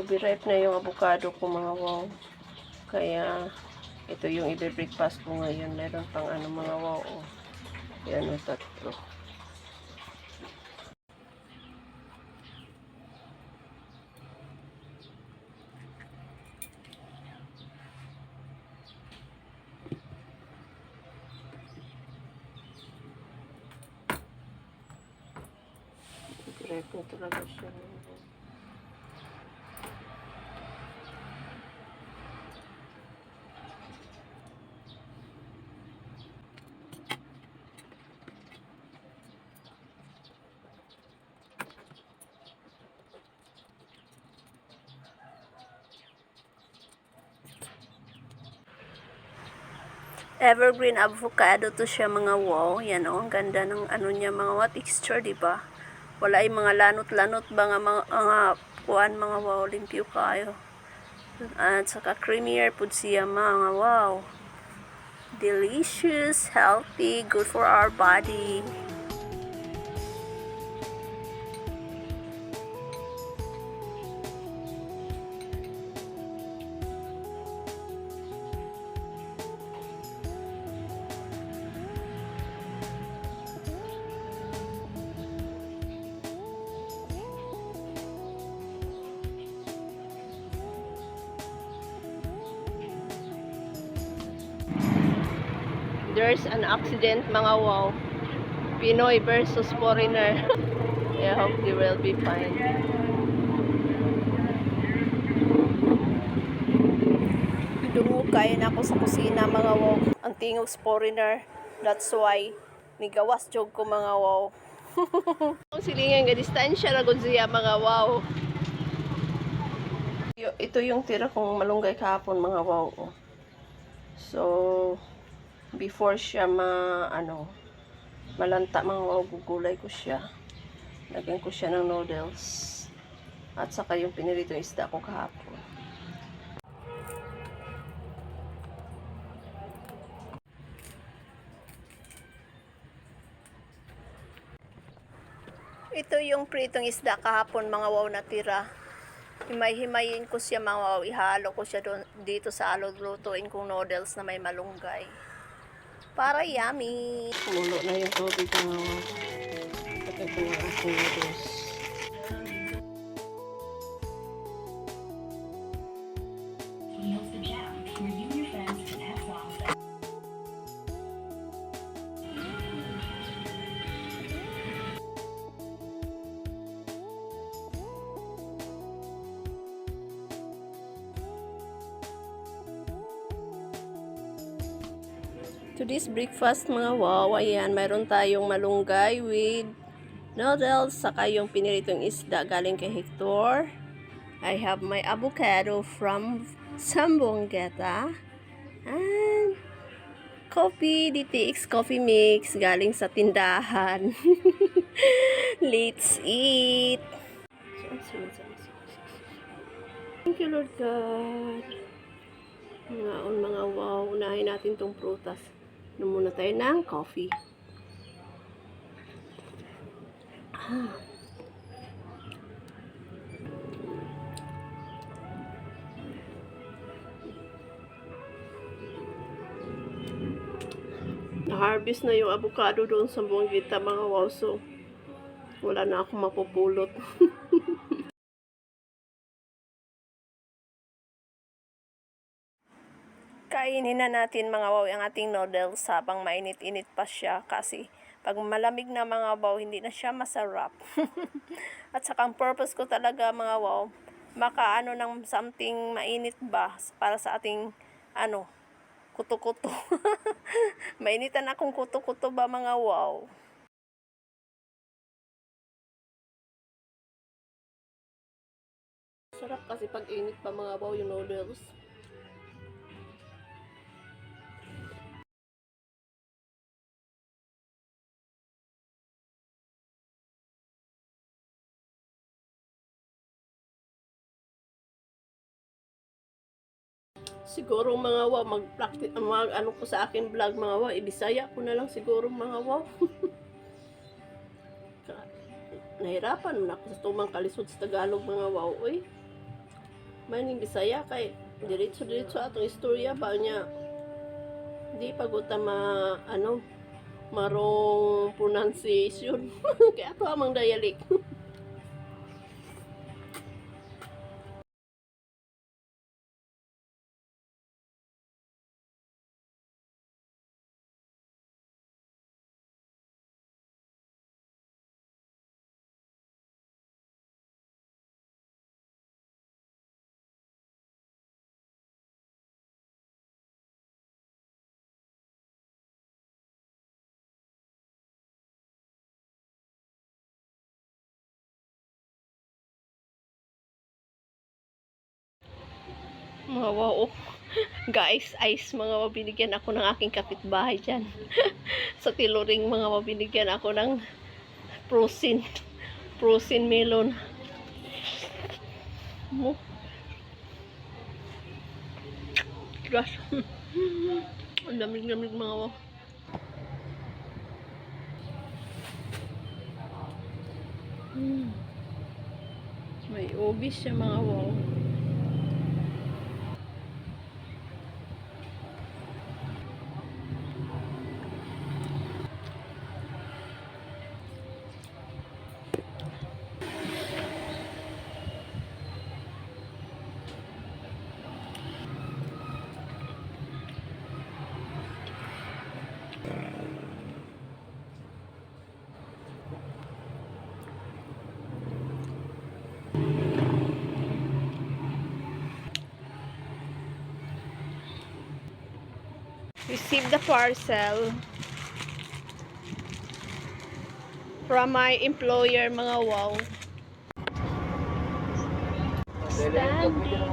Overripe na yung avocado ko mga wow. Kaya ito yung i-breakfast ko ngayon. Meron pang ano mga wow. Oh. Yan o, tatlo. Overripe na talaga siya. Evergreen avocado to siya mga wow. Yan o, ang ganda ng ano niya mga wow, texture, diba? Wala ay mga lanot-lanot ba nga mga kuan mga wow, limpyo kayo. At saka creamier pud siya mga wow. Delicious, healthy, good for our body. There's an accident mga wow. Pinoy versus foreigner. I hope they will be fine. Dumukay na ako sa kusina mga wow. Ang tingog foreigner. That's why nigawas jog ko mga wow. Ang silingan nga distansya ra gud siya mga wow. Ito yung tira kong malunggay kahapon mga wow. So before siya malanta mga wow, gugulay ko siya. Lagyan ko siya ng noodles. At saka yung piniritong isda ko kahapon. Ito yung pritong isda kahapon mga wow na tira. Himay-himayin ko siya mga wow. Ihalo ko siya dito sa lutuin kong noodles na may malunggay. Para yummy! Kumulo na yung tubig mga wow. Patay ko ng aking noodles. Today's breakfast mga wow, ayan, mayroon tayong malunggay with noodles, saka yung piniritong isda galing kay Hector. I have my avocado from Sambuangeta. And coffee, DTX coffee mix galing sa tindahan. Let's eat! Thank you Lord God. Mga wow, unahin natin tong prutas. Muna tayo ng coffee. Na-harvest na yung avocado doon sa Buanguita mga wow, so wala na akong mapupulot. Kainin na natin mga wow ang ating noodles habang mainit-init pa siya kasi pag malamig na mga wow hindi na siya masarap. At saka ang purpose ko talaga mga wow, makaano ng something mainit ba para sa ating kuto-kuto. Mainitan akong kuto-kuto ba mga wow. Sarap kasi pag init pa mga wow yung noodles. Siguro mga wow, mag-practice, ano ko sa akin vlog mga wow, ibisaya ko na lang siguro mga wow. Nahirapan na ako sa tumang kalisod sa Tagalog mga wow, oy. Maning Bisaya kay diretso-diretso atong istorya ba niya. Di pagod ta marong pronunciation. Kaya ato amang dialect. Mga wow. Guys, ice mga mabinigyan ako ng aking kapitbahay dyan. Sa tiluring mga mabinigyan ako ng frozen. Frozen melon. Mo. Gosh. Ang lamig-lamig mga wow. May obis siya mga wow. Received the parcel from my employer mga wow. Standing.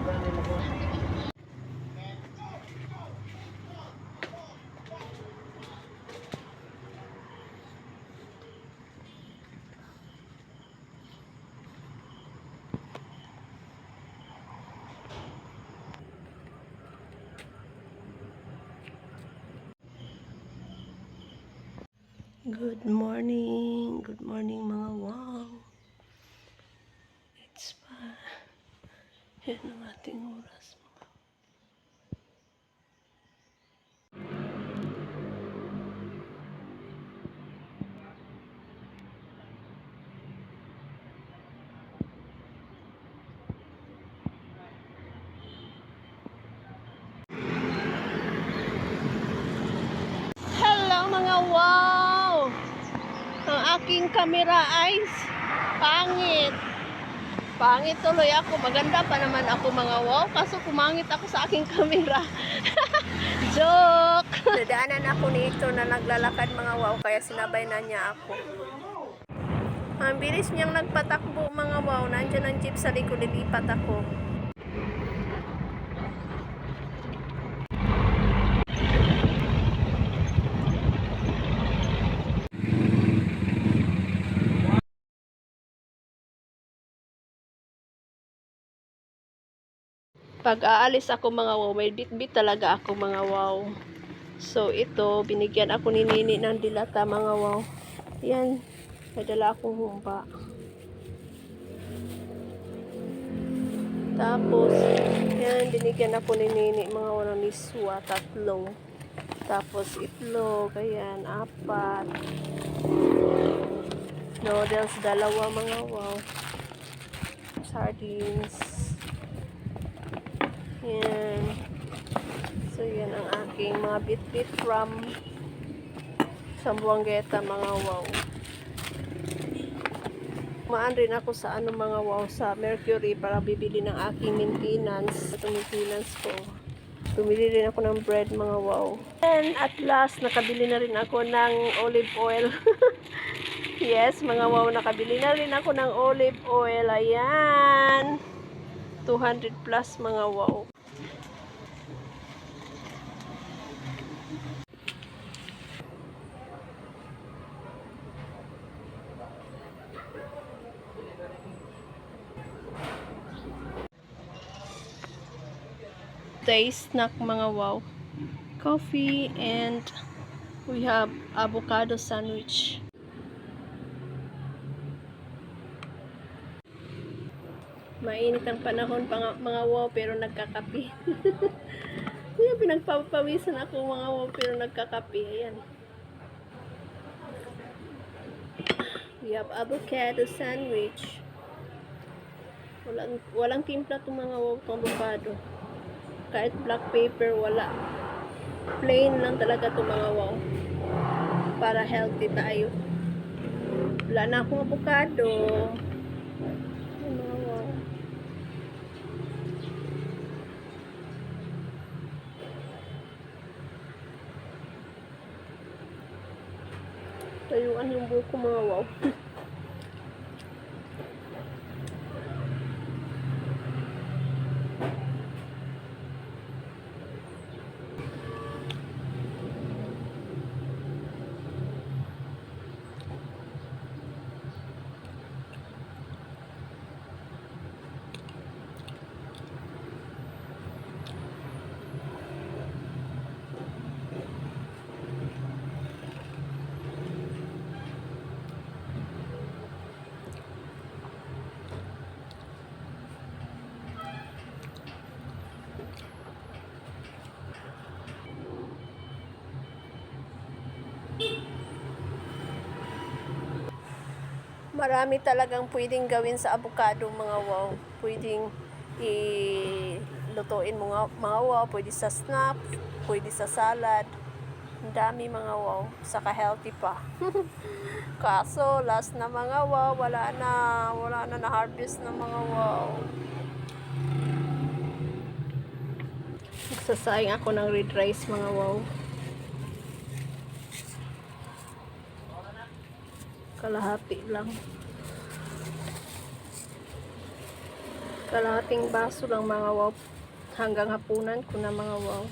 Good morning mga wow. It's pa. Yan ang ating oras. Hello mga wow. Ang aking camera eyes pangit. Pangit tuloy ako. Maganda pa naman ako mga wow. Kaso kumangit ako sa aking camera. Joke! Nadaanan ako nito na naglalakad mga wow. Kaya sinabay na niya ako. Ang bilis niyang nagpatakbo mga wow. Nandiyan ang jeep sa likod. Lilipat ako. Pag aalis ako mga wow, may bit-bit talaga ako mga wow. So ito, binigyan ako ni Nini ng dilata mga wow. Yan, may dala akong humba. Tapos, yan, binigyan ako ni Nini mga wow ng niswa, 3. Tapos itlog, ayan, 4. Noodles, 2 mga wow. Sardines. Yan. So, yan ang aking mga bit-bit from Sambuangueta, mga wow. Maan rin ako sa mga wow, sa Mercury para bibili ng aking maintenance. Itong maintenance ko. Tumili rin ako ng bread, mga wow. And at last, nakabili na rin ako ng olive oil. Yes, mga wow, nakabili na rin ako ng olive oil. Ayan. 200 plus, mga wow. Day snack mga wow. Coffee and we have avocado sandwich. Mainit ang panahon mga wow, pero nagkakape. Kaya pinagpapawisan ako mga wow, pero nagkakape. Ayan. We have avocado sandwich. Walang timpla itong mga wow, itong avocado. Kahit black pepper, wala. Plain lang talaga itong mga wow. Para healthy tayo. Wala na akong avocado. Mga wow. Tayuan yung buko mga wow. Marami talagang pwedeng gawin sa avocado mga wow. Pwedeng lutuin mga wow. Pwede sa snap, pwede sa salad. Ang dami mga wow. Saka healthy pa. Kaso last na mga wow, wala na na-harvest na mga wow. Nagsasayang ako ng red rice mga wow. Kalahati lang. Kalahating baso lang mga wow. Hanggang hapunan ko na mga wow.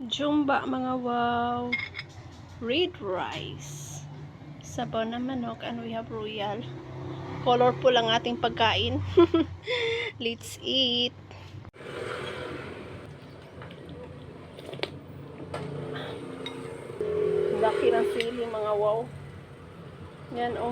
Jumba mga wow. Red rice. Sabaw na manok and we have royal. Colorful ang ating pagkain. Let's eat. Laki ng sili mga wow. Yan oh.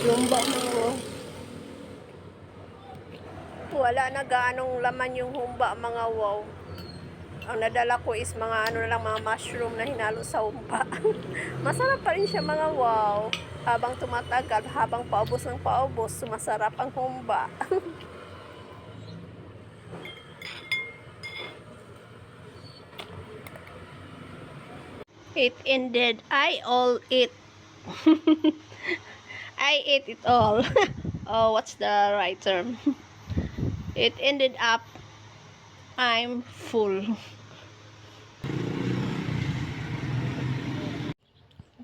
Jumba mga wow. Wala na gaanong laman yung humba mga wow. Ang nadala ko is mga mga mushroom na hinalo sa humba. Masarap pa rin siya mga wow. Habang tumatagal, habang paubos ng paubos, sumasarap ang humba. It ended. I all eat. I ate it all. Oh, what's the right term? It ended up I'm full.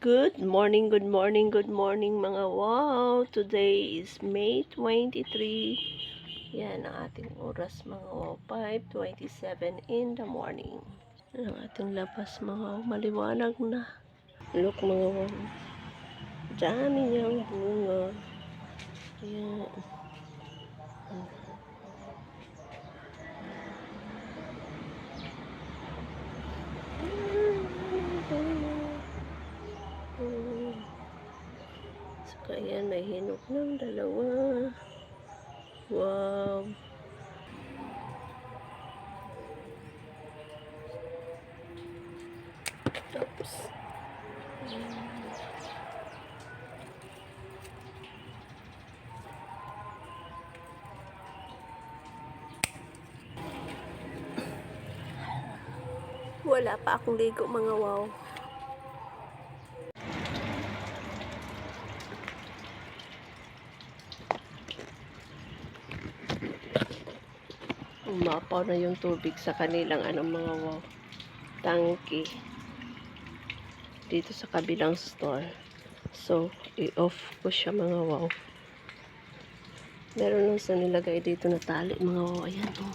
Good morning mga wow. Today is May 23. Yan ang ating oras mga wow. 5:27 in the morning. Yan ang ating labas mga wow. Maliwanag na. Look mga wow. Dami niyang bunga. Yan. Saka yan, may hinog ng dalawa. Wow. Oops. Wala pa akong ligo mga wow. Umapaw na yung tubig sa kanilang mga wow, tangke dito sa kabilang store. So, i-off ko siya mga wow. Meron lang sa nilagay dito na tali mga wow. Ayan oh.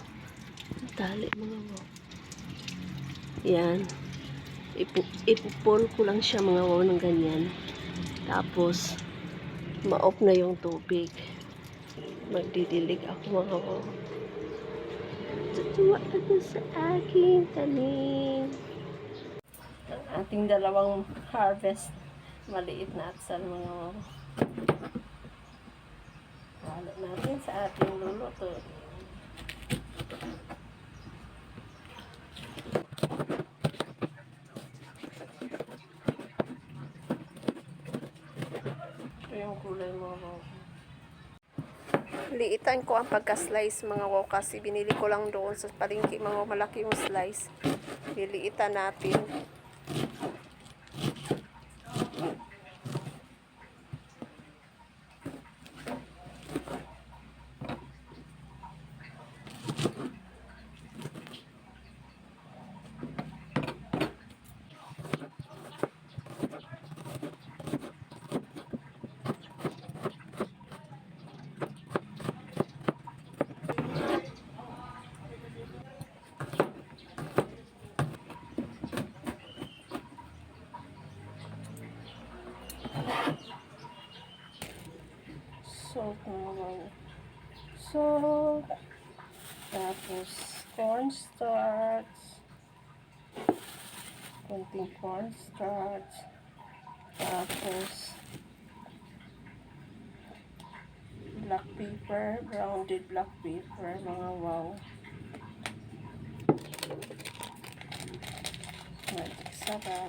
Tali mga wow. Yan. Ipupul ko lang siya mga wow ng ganyan. Tapos, ma-off na yung tubig. Magdidilig ako mga wow. Tutuwa ako sa aking tanim. Ang ating dalawang harvest. Maliit na atsal mga wow. Halo natin sa ating luluto. Ito yung kulay mga wow. Liitan ko ang pagka-slice mga wow kasi binili ko lang doon sa palengke mga wow, malaki yung slice. Liliitan natin. Salt mga wow. Salt. Tapos cornstarch. Konting cornstarch. Tapos black pepper, grounded black pepper mga wow. Sarap.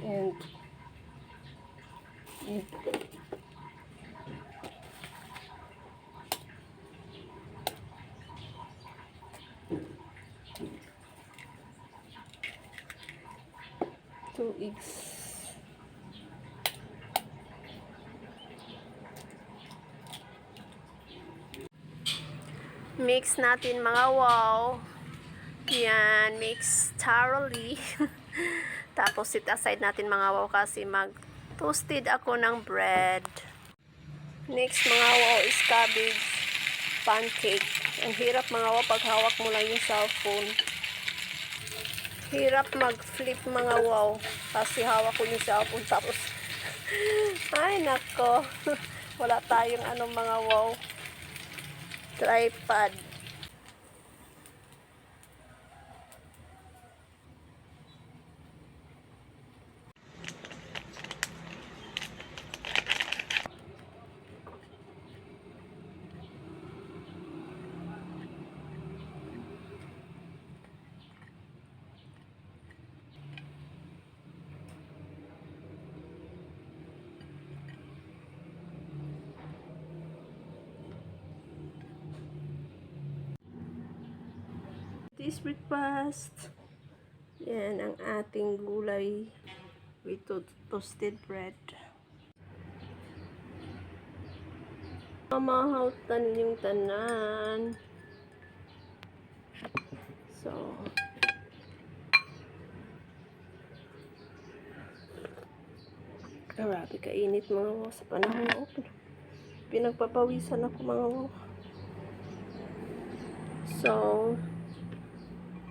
And 2 eggs. Mix natin mga wow. Yan, mix thoroughly. Tapos sit aside natin mga wow kasi mag-toasted ako ng bread. Next mga wow is cabbage pancake. Ang hirap mga wow pag hawak mo lang yung cellphone. Hirap mag-flip mga wow kasi hawak ko yung cellphone tapos ay nako. Wala tayong mga wow tripod. This breakfast. Yan ang ating gulay with toasted bread. Mamahaw tanin yung tanan. So, grabe kainit mga wow sa panahon na open. Pinagpapawisan ako mga wow. So,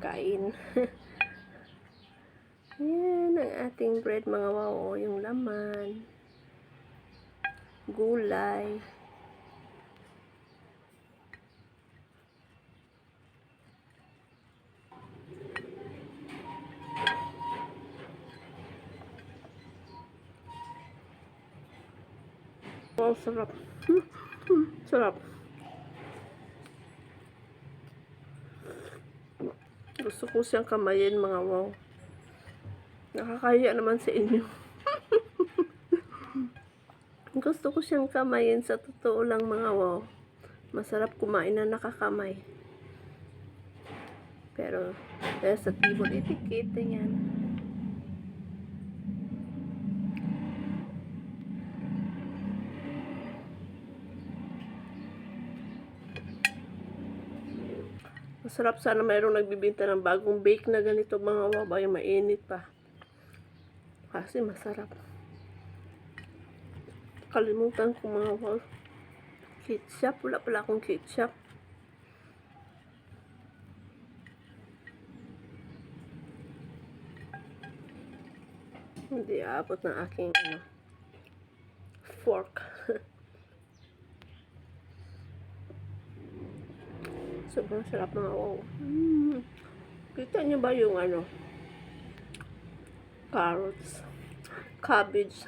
kain. Yan ang ating bread mga wow. Yung laman. Gulay. Oh, sarap. Sarap. Gusto ko siyang kamayin mga wow. Nakakahiya naman sa inyo. Gusto ko siyang kamayin sa totoo lang mga wow. Masarap kumain na nakakamay. Pero dahil sa tibol etiquette yan. Masarap sana mayroong nagbibinta ng bagong bake na ganito mga wow. Ay mainit pa. Kasi masarap. Kalimutan ko mga wow. Ketchup. Wala pala akong ketchup. Hindi aabot ng aking fork. Sobrang sarap mga wow. Kita niyo ba yung carrots, cabbage?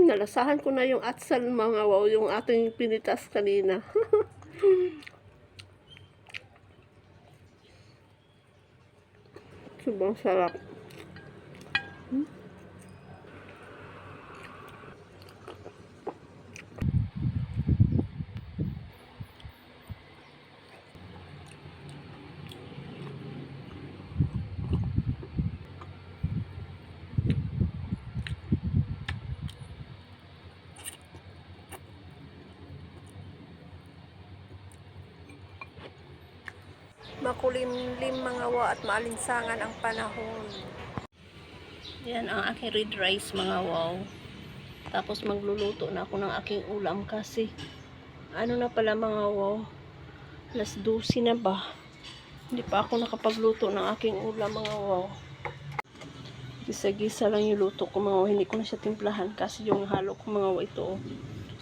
Nalasahan ko na yung atsal mga wow, yung ating pinitas kanina. Sobrang sarap. Makulimlim mga wow at maalinsangan ang panahon. Yan ang aking red rice mga wow. Tapos magluluto na ako ng aking ulam kasi ano na pala mga wow, alas 12 na ba? Hindi pa ako nakapagluto ng aking ulam mga wow. Gisa-gisa lang yung luto ko mga wow. Hindi ko na siya timplahan kasi yung halo ko mga wow ito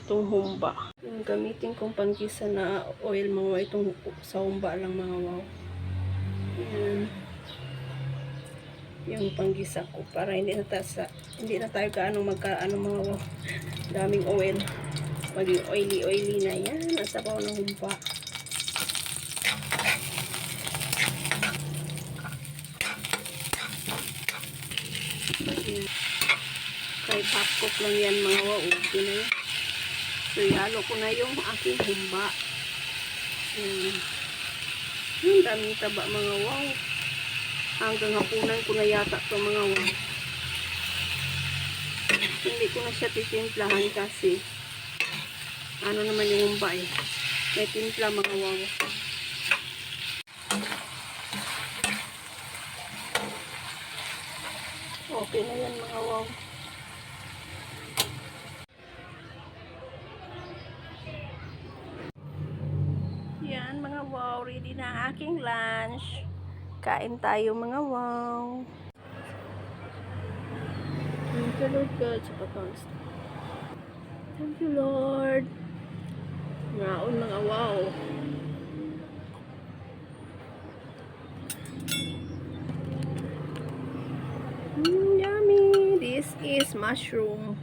itong humba. Yung gamitin kong panggisa na oil mga wow, itong sa humba lang mga wow. Yan. Yung panggisa ko para hindi na tayo gaano magkaano mga wow. Daming oil. Maging oily na yan. Ang sabaw ng humba. Kahit half cook lang yan mga wow. Okay na yan. So, ihalo ko na yung aking humba. Yung daming taba mga wow. Hanggang hapunan ko na yata ito mga wow. Hindi ko na siya titimplahan kasi ano naman yung humba eh. May timpla mga wow. Okay na yan mga wow. Yan mga wow, ready na ang aking lunch. Kain tayo mga wow. Thank you Lord God sa patons. Thank you Lord. Ngaon mga wow. Yummy. This is mushroom.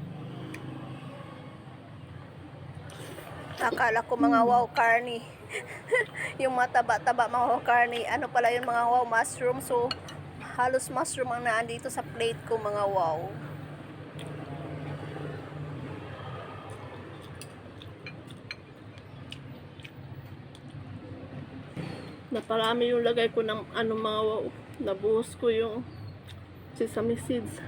Akala ko mga wow karni. Yung mataba-taba mga wow karni. Ano pala yung mga wow mushroom. So halos mushroom ang naandito sa plate ko mga wow. Naparami yung lagay ko ng mga wow. Nabuhos ko yung sesame seeds.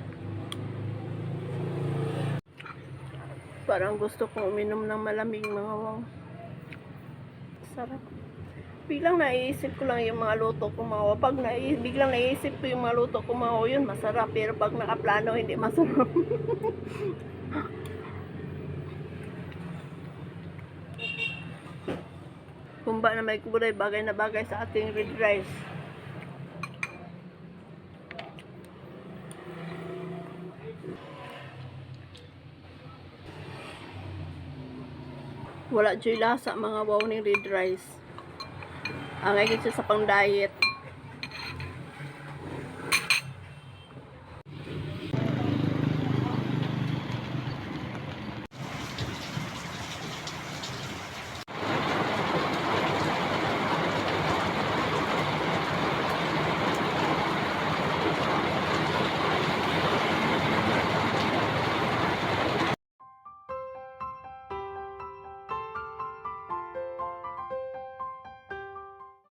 Parang gusto kong uminom ng malamig mga wow. Sarap. Biglang naiisip ko lang yung mga luto ko mga wow. Pag biglang naiisip ko yung mga luto ko mga wow, yun masarap. Pero pag nakaplano, hindi masarap. Humba na may kulay, bagay na bagay sa ating red rice. Wala dyan lasa mga wow ng red rice. Ang siya sa pang diet.